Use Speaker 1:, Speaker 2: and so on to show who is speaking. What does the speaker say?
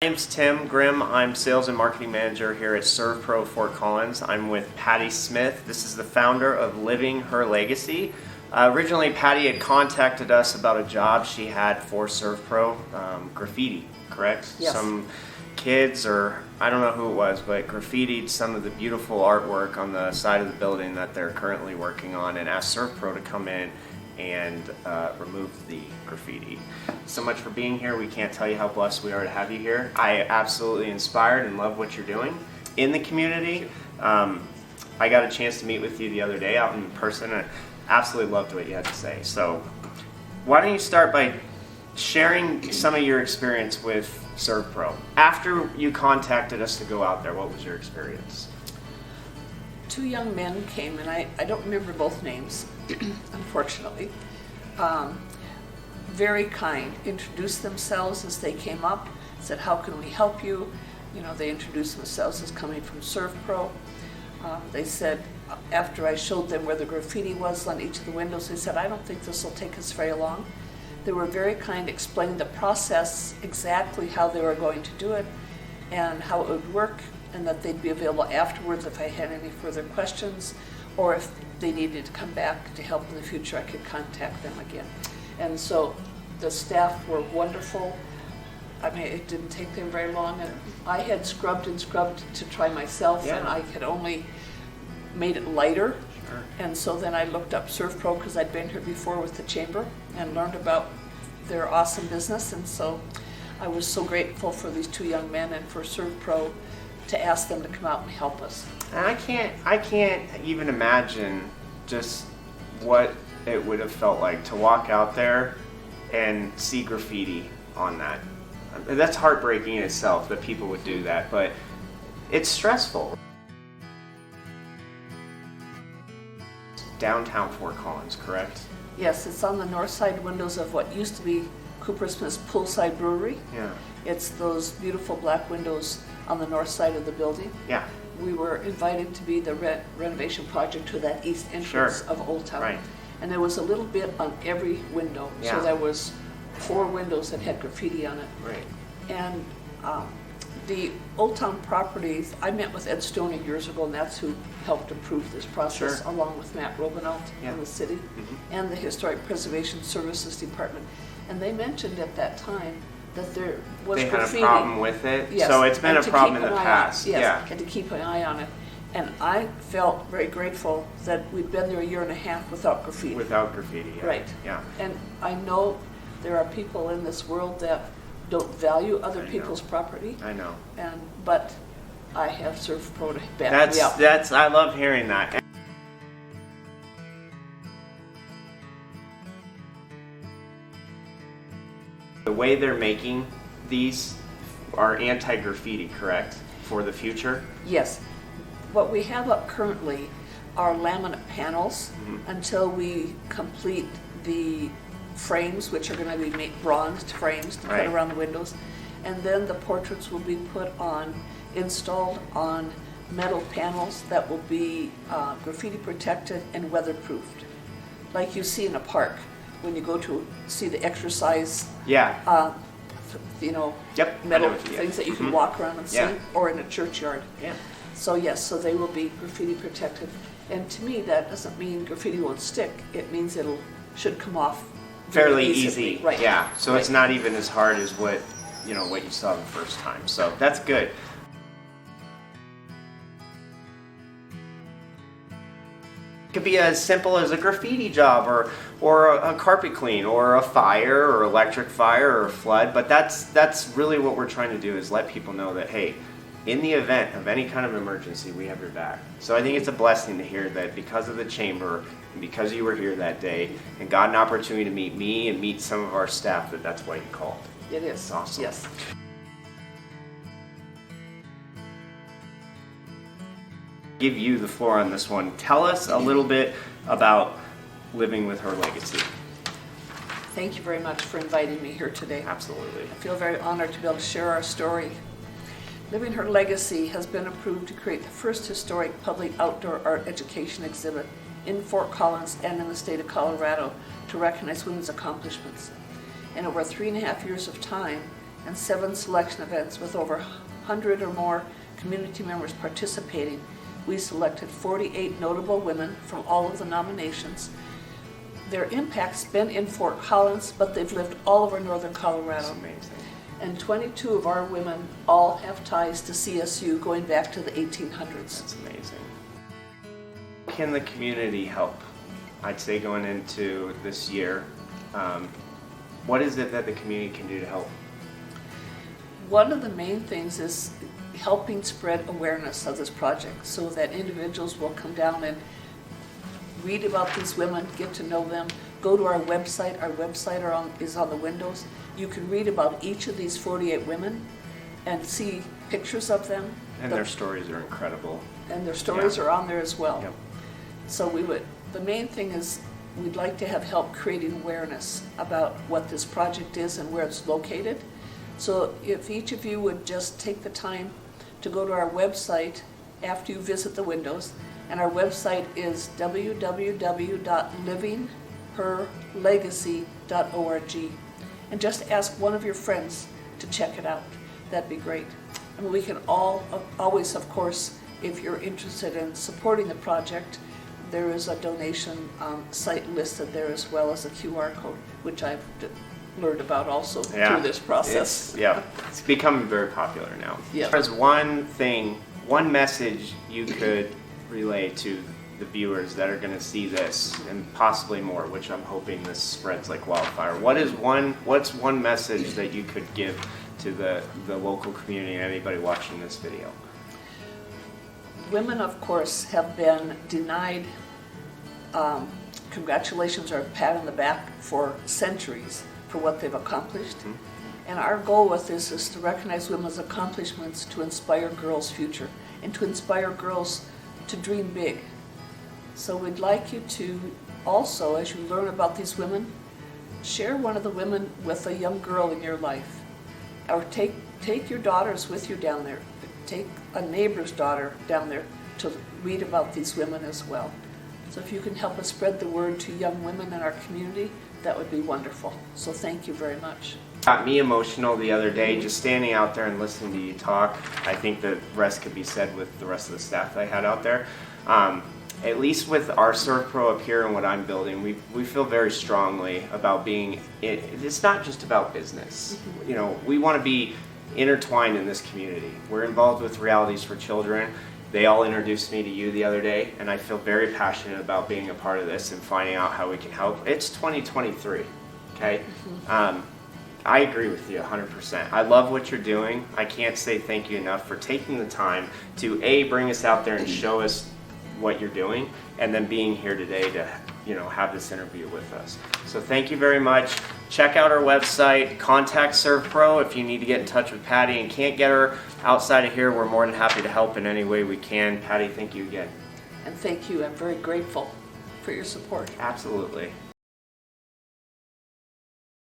Speaker 1: My name's Tim Grimm. I'm Sales and Marketing Manager here at ServPro Fort Collins. I'm with Patty Smith. This is the founder of Living Her Legacy. Originally, Patty had contacted us about a job she had for ServPro, graffiti, correct?
Speaker 2: Yes.
Speaker 1: Some kids, or I don't know who it was, but graffitied some of the beautiful artwork on the side of the building that they're currently working on and asked ServPro to come in and remove the graffiti. So much for being here. We can't tell you how blessed we are to have you here. I absolutely inspired and love what you're doing in the community. I got a chance to meet with you the other day out in person and absolutely loved what you had to say. So why don't you start by sharing some of your experience with ServPro. After you contacted us to go out there, what was your experience?
Speaker 2: Two young men came, and I don't remember both names, unfortunately. Very kind, introduced themselves as they came up, said, how can we help you? You know, they introduced themselves as coming from ServPro. They said, after I showed them where the graffiti was on each of the windows, they said, I don't think this will take us very long. They were very kind, explaining the process, exactly how they were going to do it and how it would work, and that they'd be available afterwards if I had any further questions, or if they needed to come back to help in the future, I could contact them again. And so the staff were wonderful. I mean, it didn't take them very long, and I had scrubbed and scrubbed to try myself,
Speaker 1: Yeah.
Speaker 2: and I had only made it lighter.
Speaker 1: Sure.
Speaker 2: And so then I looked up ServPro because I'd been here before with the chamber and learned about their awesome business, and so I was so grateful for these two young men and for ServPro to ask them to come out and help us.
Speaker 1: And I can't even imagine just what it would have felt like to walk out there and see graffiti on that. That's heartbreaking in itself that people would do that, but it's stressful. Downtown Fort Collins, correct?
Speaker 2: Yes, it's on the north side windows of what used to be Cooper Smith's Poolside Brewery.
Speaker 1: Yeah.
Speaker 2: It's those beautiful black windows on the north side of the building.
Speaker 1: Yeah.
Speaker 2: We were invited to be the renovation project to that east entrance
Speaker 1: Sure.
Speaker 2: of Old Town.
Speaker 1: Right.
Speaker 2: And there was a little bit on every window.
Speaker 1: Yeah.
Speaker 2: So there was 4 windows that had graffiti on it.
Speaker 1: Right.
Speaker 2: And the Old Town properties, I met with Ed Stoney years ago, and that's who helped approve this process,
Speaker 1: Sure.
Speaker 2: along with Matt Robinault
Speaker 1: Yeah.
Speaker 2: in the city,
Speaker 1: Mhm.
Speaker 2: and the Historic Preservation Services Department. And they mentioned at that time that there was
Speaker 1: They
Speaker 2: graffiti.
Speaker 1: had a problem with it,
Speaker 2: Yes,
Speaker 1: so it's been
Speaker 2: and
Speaker 1: a
Speaker 2: to
Speaker 1: problem
Speaker 2: keep
Speaker 1: in the
Speaker 2: an eye on it.
Speaker 1: past.
Speaker 2: Yes,
Speaker 1: Yeah.
Speaker 2: and to keep an eye on it. And I felt very grateful that we'd been there a year and a half without graffiti.
Speaker 1: Without graffiti. Yeah.
Speaker 2: Right.
Speaker 1: Yeah.
Speaker 2: And I know there are people in this world that don't value other
Speaker 1: I know.
Speaker 2: people's property,
Speaker 1: I know.
Speaker 2: but I have ServPro to back me up.
Speaker 1: That's I love hearing that. The way they're making these are anti-graffiti, correct? For the future?
Speaker 2: Yes. What we have up currently are laminate panels until we complete the frames, which are going to be made bronzed frames to
Speaker 1: Right.
Speaker 2: put around the windows. And then the portraits will be installed on metal panels that will be graffiti protected and weatherproofed. Like you see in a park when you go to see the exercise
Speaker 1: Yeah. Yep. I know
Speaker 2: metal
Speaker 1: what you-
Speaker 2: things that you can
Speaker 1: Mhm.
Speaker 2: walk around and see,
Speaker 1: Yeah.
Speaker 2: or in a churchyard.
Speaker 1: Yeah.
Speaker 2: So yes, so they will be graffiti protected. And to me, that doesn't mean graffiti won't stick. It means should come off very
Speaker 1: Fairly
Speaker 2: easily.
Speaker 1: easy.
Speaker 2: Right.
Speaker 1: Yeah. So it's
Speaker 2: Right.
Speaker 1: not even as hard as what you saw the first time. So that's good. It could be as simple as a graffiti job or a carpet clean or a fire or electric fire or a flood, but that's really what we're trying to do, is let people know that, hey, in the event of any kind of emergency, we have your back. So I think it's a blessing to hear that because of the chamber and because you were here that day and got an opportunity to meet me and meet some of our staff, that's why you called.
Speaker 2: It is.
Speaker 1: It's awesome.
Speaker 2: Yes.
Speaker 1: Give you the floor on this one. Tell us a little bit about Living with Her Legacy.
Speaker 2: Thank you very much for inviting me here today.
Speaker 1: Absolutely.
Speaker 2: I feel very honored to be able to share our story. Living Her Legacy has been approved to create the first historic public outdoor art education exhibit in Fort Collins and in the state of Colorado to recognize women's accomplishments. In over 3.5 years of time, and 7 selection events with over 100 or more community members participating. We selected 48 notable women from all of the nominations. Their impact's been in Fort Collins, but they've lived all over northern Colorado.
Speaker 1: That's amazing.
Speaker 2: And 22 of our women all have ties to CSU going back to the 1800s.
Speaker 1: That's amazing. Can the community help? I'd say going into this year, what is it that the community can do to help?
Speaker 2: One of the main things is helping spread awareness of this project so that individuals will come down and read about these women, get to know them, go to our website. Our website is on the windows. You can read about each of these 48 women and see pictures of them.
Speaker 1: And their stories are incredible.
Speaker 2: And their stories are on there as well.
Speaker 1: Yep.
Speaker 2: So the main thing is we'd like to have help creating awareness about what this project is and where it's located. So if each of you would just take the time to go to our website after you visit the windows, and our website is www.livingherlegacy.org, and just ask one of your friends to check it out. That'd be great. And we can always, of course, if you're interested in supporting the project, there is a donation site listed there as well as a QR code, which I've learned about also through this process.
Speaker 1: It's becoming very popular now.
Speaker 2: Yeah.
Speaker 1: There's one message you could relay to the viewers that are going to see this, and possibly more, which I'm hoping this spreads like wildfire. What's one message that you could give to the local community and anybody watching this video?
Speaker 2: Women, of course, have been denied congratulations or a pat on the back for centuries for what they've accomplished.
Speaker 1: Mm-hmm.
Speaker 2: And our goal with this is to recognize women's accomplishments to inspire girls' future and to inspire girls to dream big. So we'd like you to also, as you learn about these women, share one of the women with a young girl in your life. Or take your daughters with you down there. Take a neighbor's daughter down there to read about these women as well. So if you can help us spread the word to young women in our community, that would be wonderful. So thank you very much.
Speaker 1: Got me emotional the other day just standing out there and listening to you talk. I think the rest could be said with the rest of the staff that I had out there. At least with our ServPro up here and what I'm building, we feel very strongly about being, it's not just about business.
Speaker 2: Mm-hmm.
Speaker 1: You know, we want to be intertwined in this community. We're involved with Realities for Children. They all introduced me to you the other day, and I feel very passionate about being a part of this and finding out how we can help. It's 2023, okay?
Speaker 2: Mm-hmm.
Speaker 1: I agree with you 100%. I love what you're doing. I can't say thank you enough for taking the time to bring us out there and show us what you're doing, and then being here today to have this interview with us. So thank you very much. Check out our website, contact ServPro if you need to get in touch with Patty and can't get her outside of here. We're more than happy to help in any way we can. Patty, thank you again.
Speaker 2: And thank you. I'm very grateful for your support.
Speaker 1: Absolutely.